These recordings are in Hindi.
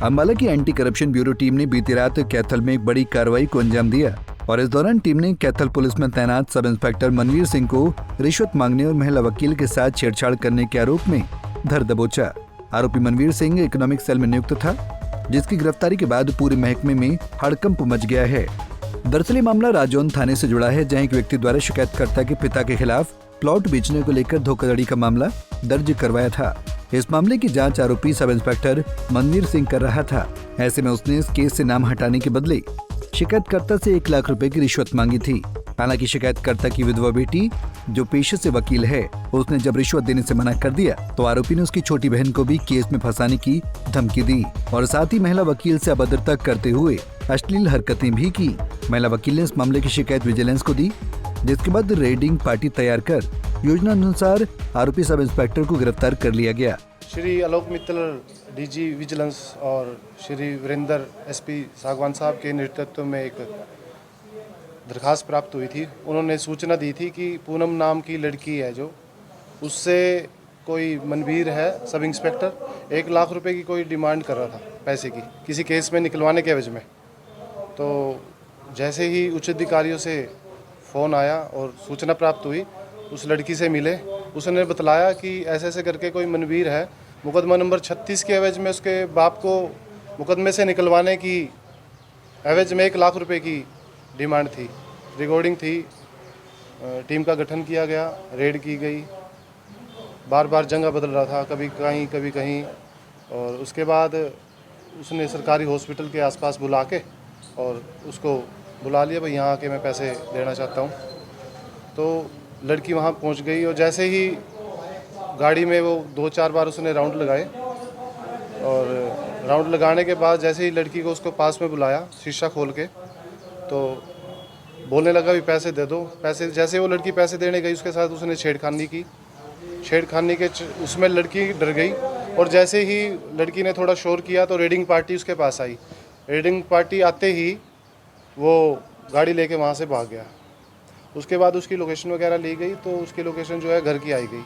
अम्बाला की एंटी करप्शन ब्यूरो टीम ने बीती रात कैथल में एक बड़ी कार्रवाई को अंजाम दिया और इस दौरान टीम ने कैथल पुलिस में तैनात सब इंस्पेक्टर मनवीर सिंह को रिश्वत मांगने और महिला वकील के साथ छेड़छाड़ करने के आरोप में धर दबोचा। आरोपी मनवीर सिंह इकोनॉमिक सेल में नियुक्त था, जिसकी गिरफ्तारी के बाद पूरे महकमे में हड़कंप मच गया है। दरअसल ये मामला राजौंद थाने से जुड़ा है, जहां एक व्यक्ति द्वारा शिकायतकर्ता के पिता के खिलाफ प्लॉट बेचने को लेकर धोखाधड़ी का मामला दर्ज करवाया था। इस मामले की जांच आरोपी सब इंस्पेक्टर मनवीर सिंह कर रहा था। ऐसे में उसने इस केस से नाम हटाने के बदले शिकायतकर्ता से 1 लाख रुपए की रिश्वत मांगी थी। हालांकि शिकायतकर्ता की विधवा बेटी, जो पेशे से वकील है, उसने जब रिश्वत देने से मना कर दिया तो आरोपी ने उसकी छोटी बहन को भी केस में फंसाने की धमकी दी और साथ ही महिला वकील से अभद्रता करते हुए अश्लील हरकतें भी की। महिला वकील ने इस मामले की शिकायत विजिलेंस को दी, जिसके बाद रेडिंग पार्टी तैयार कर योजना अनुसार आरोपी सब इंस्पेक्टर को गिरफ्तार कर लिया गया। श्री आलोक मित्तल डीजी विजिलेंस और श्री वीरेंद्र एसपी सागवान साहब के नेतृत्व में एक दरखास्त प्राप्त हुई थी। उन्होंने सूचना दी थी कि पूनम नाम की लड़की है, जो उससे कोई मनवीर है सब इंस्पेक्टर 1 लाख रुपए की कोई डिमांड कर रहा था, पैसे की, किसी केस में निकलवाने के एवज में। तो जैसे ही उच्च अधिकारियों से फ़ोन आया और सूचना प्राप्त हुई, उस लड़की से मिले। उसने बतलाया कि ऐसे ऐसे करके कोई मनवीर है, मुकदमा नंबर 36 के एवज में उसके बाप को मुकदमे से निकलवाने की एवज में 1 लाख रुपए की डिमांड थी। रिकॉर्डिंग थी। टीम का गठन किया गया, रेड की गई, बार बार जगह बदल रहा था, कभी कहीं। और उसके बाद उसने सरकारी हॉस्पिटल के आसपास बुला के और उसको बुला लिया, भाई यहाँ आके मैं पैसे देना चाहता हूँ। तो लड़की वहाँ पहुँच गई और जैसे ही गाड़ी में वो 2-4 बार उसने राउंड लगाए और राउंड लगाने के बाद जैसे ही लड़की को उसको पास में बुलाया शीशा खोल के, तो बोलने लगा भी पैसे दे दो। पैसे जैसे वो लड़की पैसे देने गई, उसके साथ उसने छेड़खानी की। छेड़खानी के उसमें लड़की डर गई और जैसे ही लड़की ने थोड़ा शोर किया तो रेडिंग पार्टी उसके पास आई। रेडिंग पार्टी आते ही वो गाड़ी लेके वहाँ से भाग गया। उसके बाद उसकी लोकेशन वगैरह ली गई, तो उसकी लोकेशन जो है घर की आई गई।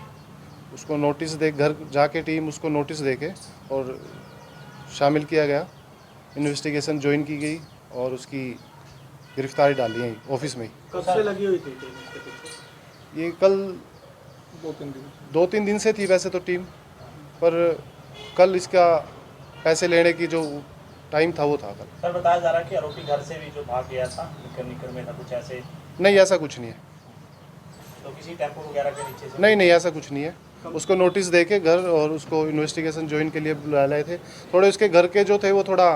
उसको नोटिस दे, घर जाके टीम उसको नोटिस दे के और शामिल किया गया, इन्वेस्टिगेशन ज्वाइन की गई और उसकी गिरफ्तारी डाली है ऑफिस में ही। कब से लगी हुई थी? ये कल 2-3 दिन से थी वैसे तो टीम, पर कल इसका पैसे लेने की जो टाइम था वो था कल। सर बताया जा रहा है कि आरोपी घर से भी जो भाग गया था, निकर में था, कुछ ऐसे? नहीं, ऐसा कुछ नहीं है। तो किसी टेम्पो वगैरह के नीचे से? नहीं, ऐसा कुछ नहीं है। उसको नोटिस दे के घर और उसको इन्वेस्टिगेशन ज्वाइन के लिए बुला लाए थे। थोड़े उसके घर के जो थे वो थोड़ा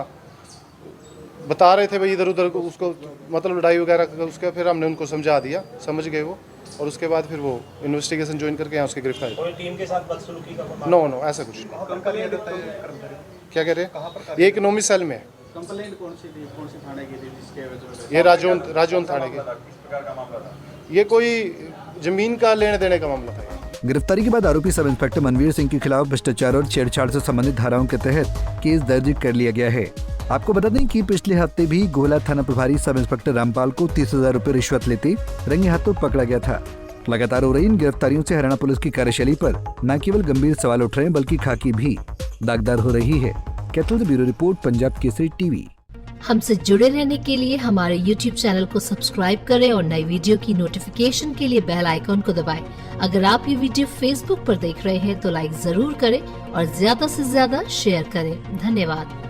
बता रहे थे भाई इधर उधर उसको, मतलब लड़ाई वगैरह उसका, फिर हमने उनको समझा दिया, समझ गए वो, और उसके बाद फिर वो इन्वेस्टिगेशन ज्वाइन करके यहाँ उसकी गिरफ्तारी। कोई टीम के साथ बदसलूकी का? नो, ऐसा कुछ नहीं। क्या कह रहे हैं? ये इकोनॉमिक सेल में है। कंप्लेंट कौन सी थाने की थी जिसके वजह से? ये राजौंद थाने की। ये कोई जमीन का लेने देने का मामला था। गिरफ्तारी के बाद आरोपी सब इंस्पेक्टर मनवीर सिंह के खिलाफ भ्रष्टाचार और छेड़छाड़ से संबंधित धाराओं के तहत केस दर्ज कर लिया गया है। आपको बता दें कि पिछले हफ्ते भी गोला थाना प्रभारी सब इंस्पेक्टर रामपाल को 30,000 रुपए रिश्वत लेते रंगे हाथों पकड़ा गया था। लगातार हो रही इन गिरफ्तारियों से हरियाणा पुलिस की कार्यशैली पर न केवल गंभीर सवाल उठ रहे हैं, बल्कि खाकी भी दागदार हो रही है। कैथल से bureau report, Punjab Kesari TV. हमसे जुड़े रहने के लिए हमारे YouTube चैनल को सब्सक्राइब करें और नई वीडियो की नोटिफिकेशन के लिए बेल आइकॉन को दबाएं। अगर आप ये वीडियो Facebook पर देख रहे हैं तो लाइक जरूर करें और ज्यादा से ज्यादा शेयर करें। धन्यवाद।